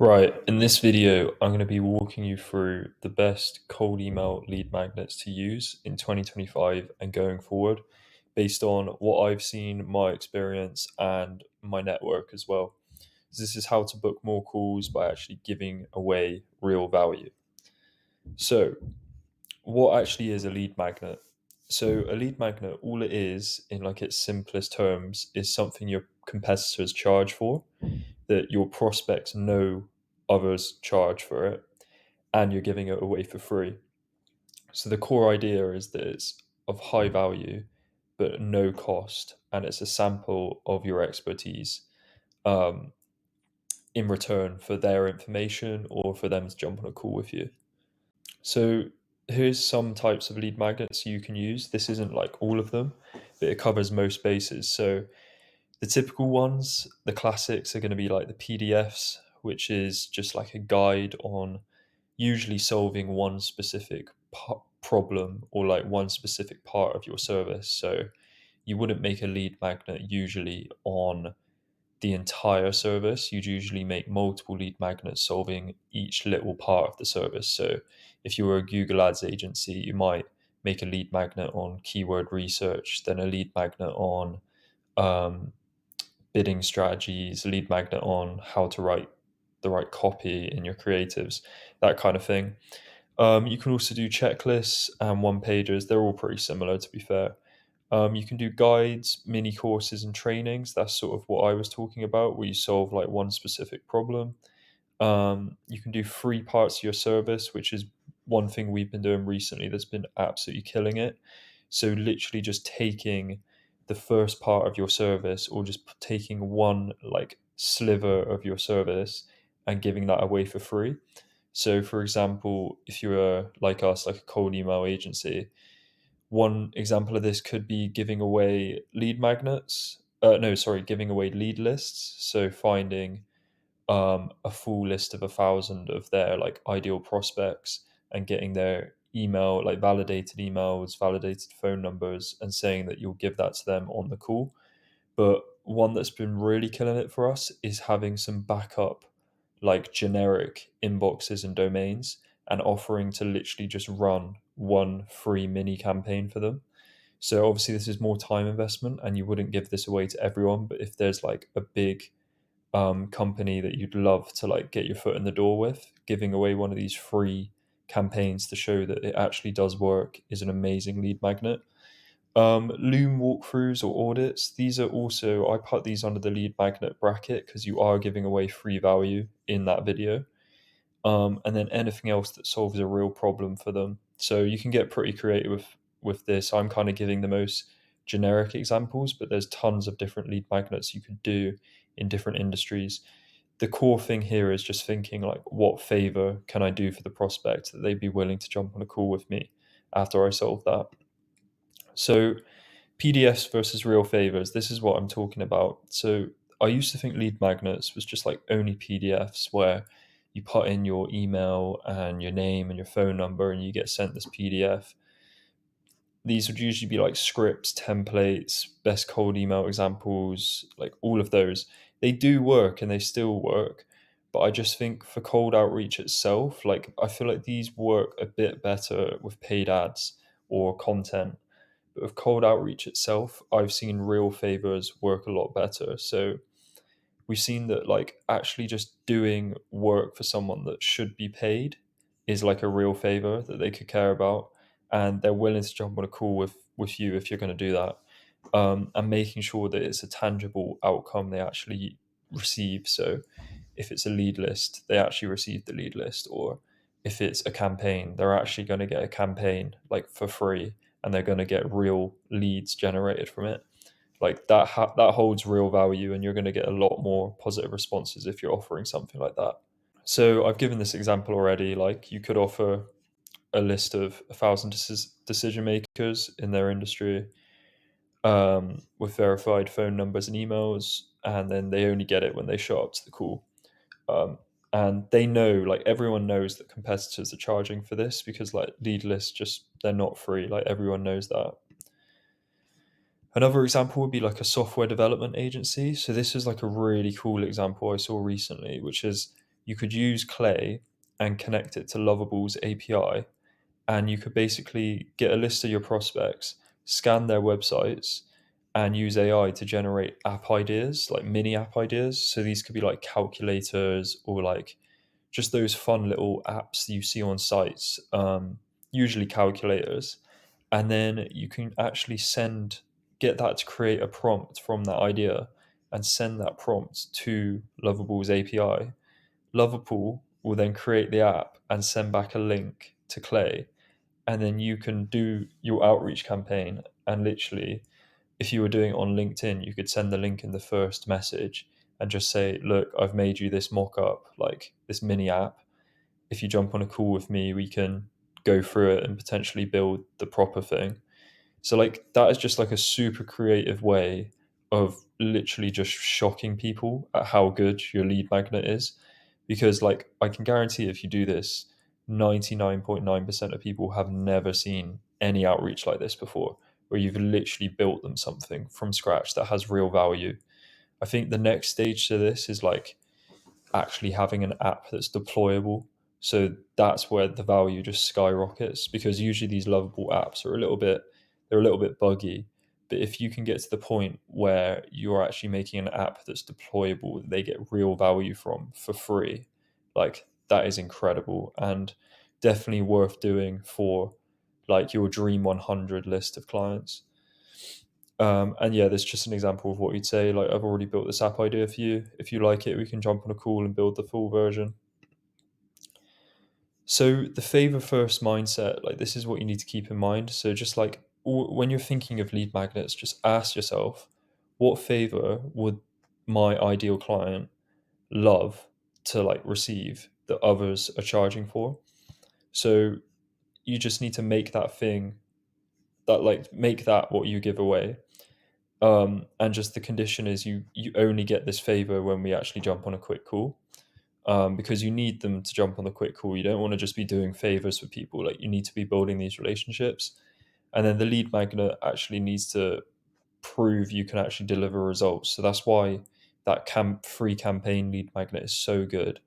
Right, in this video, I'm going to be walking you through the best cold email lead magnets to use in 2025 and going forward, based on what I've seen, my experience, and my network as well. This is how to book more calls by actually giving away real value. So, what actually is a lead magnet? So, a lead magnet, all it is, in like its simplest terms, is something your competitors charge for that your prospects know others charge for it and you're giving it away for free. So the core idea is that it's of high value but no cost, and it's a sample of your expertise um, in return for their information or for them to jump on a call with you. So here's some types of lead magnets you can use. This isn't like all of them, but it covers most bases. So the typical ones, the classics, are going to be like the PDFs, which is just like a guide on usually solving one specific problem or like one specific part of your service. So you wouldn't make a lead magnet usually on the entire service. You'd usually make multiple lead magnets solving each little part of the service. So if you were a Google Ads agency, you might make a lead magnet on keyword research, then a lead magnet on um, bidding strategies, lead magnet on how to write the right copy in your creatives, that kind of thing. You can also do checklists and one pages. They're all pretty similar, to be fair. You can do guides, mini courses, and trainings. That's sort of what I was talking about, where you solve like one specific problem. You can do free parts of your service, which is one thing we've been doing recently that's been absolutely killing it. So, literally, just taking the first part of your service or just taking one like sliver of your service and giving that away for free. So, for example, if you're like us, like a cold email agency, one example of this could be giving away lead magnets. No, sorry, giving away lead lists. So, finding a full list of 1,000 of their like ideal prospects and getting their email, like validated emails, validated phone numbers, and saying that you'll give that to them on the call. But one that's been really killing it for us is having some backup, like generic inboxes and domains, and offering to literally just run one free mini campaign for them. So obviously this is more time investment and you wouldn't give this away to everyone, but if there's like a big company that you'd love to like get your foot in the door with, giving away one of these free campaigns to show that it actually does work is an amazing lead magnet. Loom walkthroughs or audits, these are also, I put these under the lead magnet bracket because you are giving away free value in that video. And then anything else that solves a real problem for them. So you can get pretty creative with this. I'm kind of giving the most generic examples, but there's tons of different lead magnets you could do in different industries. The core thing here is just thinking like, what favor can I do for the prospect that they'd be willing to jump on a call with me after I solve that? So PDFs versus real favors. This is what I'm talking about. So I used to think lead magnets was just like only PDFs where you put in your email and your name and your phone number and you get sent this PDF. These would usually be like scripts, templates, best cold email examples, like all of those. They do work and they still work. But I just think for cold outreach itself, like I feel like these work a bit better with paid ads or content, but with cold outreach itself, I've seen real favors work a lot better. So we've seen that like actually just doing work for someone that should be paid is like a real favor that they could care about, and they're willing to jump on a call with you if you're going to do that, and making sure that it's a tangible outcome they actually receive. So if it's a lead list, they actually receive the lead list, or if it's a campaign, they're actually going to get a campaign like for free and they're going to get real leads generated from it. Like that that holds real value and you're going to get a lot more positive responses if you're offering something like that. So I've given this example already. Like you could offer a list of 1,000 decision makers in their industry, with verified phone numbers and emails, and then they only get it when they show up to the call. um, and they know, like everyone knows that competitors are charging for this because like lead lists, just they're not free, like everyone knows that. Another example would be like a software development agency. So this is like a really cool example I saw recently, which is you could use Clay and connect it to Lovable's API, and you could basically get a list of your prospects, scan their websites, and use AI to generate app ideas, like mini app ideas. So these could be like calculators or like just those fun little apps that you see on sites, usually calculators. And then you can actually get that to create a prompt from that idea and send that prompt to Lovable's API. Lovable will then create the app and send back a link to Clay, and then you can do your outreach campaign. And literally, if you were doing it on LinkedIn, you could send the link in the first message and just say, look, I've made you this mock-up, like this mini app. If you jump on a call with me, we can go through it and potentially build the proper thing. So like that is just like a super creative way of literally just shocking people at how good your lead magnet is. Because like I can guarantee if you do this, 99.9% of people have never seen any outreach like this before, where you've literally built them something from scratch that has real value. I think the next stage to this is like actually having an app that's deployable. So that's where the value just skyrockets, because usually these Lovable apps are they're a little bit buggy. But if you can get to the point where you're actually making an app that's deployable, that they get real value from for free, like that is incredible and definitely worth doing for like your dream 100 list of clients. And yeah, there's just an example of what you'd say. Like, I've already built this app idea for you. If you like it, we can jump on a call and build the full version. So, the favor first mindset, like, this is what you need to keep in mind. So, just like when you're thinking of lead magnets, just ask yourself, what favor would my ideal client love to like receive that others are charging for? So, you just need to make that thing that like make that what you give away. And just the condition is you only get this favor when we actually jump on a quick call, because you need them to jump on the quick call. You don't want to just be doing favors for people. Like you need to be building these relationships, and then the lead magnet actually needs to prove you can actually deliver results. So that's why that free campaign lead magnet is so good,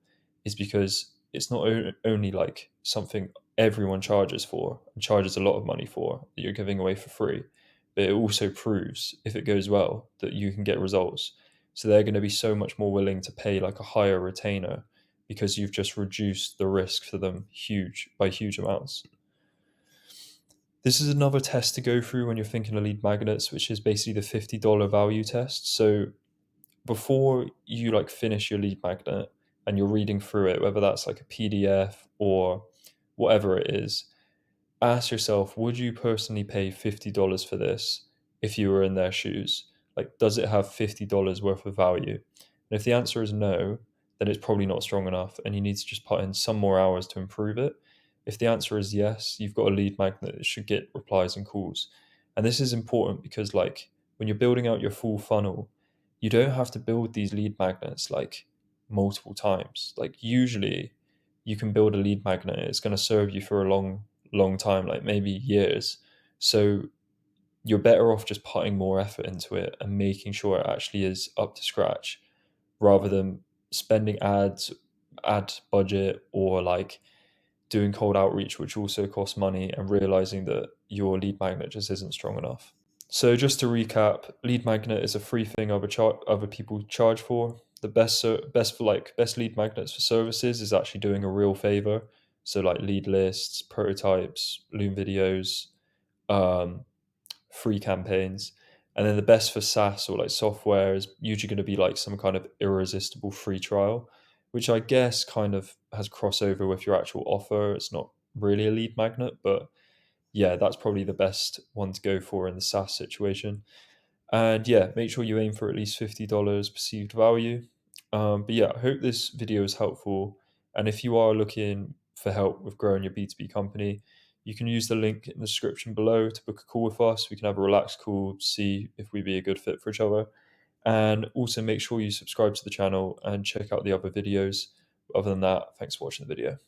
is because it's not only like something everyone charges for and charges a lot of money for that you're giving away for free, but it also proves, if it goes well, that you can get results. So they're going to be so much more willing to pay like a higher retainer because you've just reduced the risk for them huge amounts. This is another test to go through when you're thinking of lead magnets, which is basically the $50 value test. So before you like finish your lead magnet and you're reading through it, whether that's like a PDF or whatever it is, ask yourself, would you personally pay $50 for this if you were in their shoes? Like, does it have $50 worth of value? And if the answer is no, then it's probably not strong enough and you need to just put in some more hours to improve it. If the answer is yes, you've got a lead magnet that should get replies and calls. And this is important because, like, when you're building out your full funnel, you don't have to build these lead magnets like multiple times. Like, usually, you can build a lead magnet, it's going to serve you for a long time, like maybe years. So you're better off just putting more effort into it and making sure it actually is up to scratch, rather than spending ad budget, or like doing cold outreach, which also costs money, and realizing that your lead magnet just isn't strong enough. So just to recap, lead magnet is a free thing other people charge for. The best lead magnets for services is actually doing a real favor. So like lead lists, prototypes, Loom videos, um, free campaigns. And then the best for SaaS or like software is usually going to be like some kind of irresistible free trial, which I guess kind of has crossover with your actual offer. It's not really a lead magnet, but yeah, that's probably the best one to go for in the SaaS situation. And yeah, make sure you aim for at least $50 perceived value. But yeah, I hope this video is helpful. And if you are looking for help with growing your B2B company, you can use the link in the description below to book a call with us. We can have a relaxed call, see if we'd be a good fit for each other. And also make sure you subscribe to the channel and check out the other videos. Other than that, thanks for watching the video.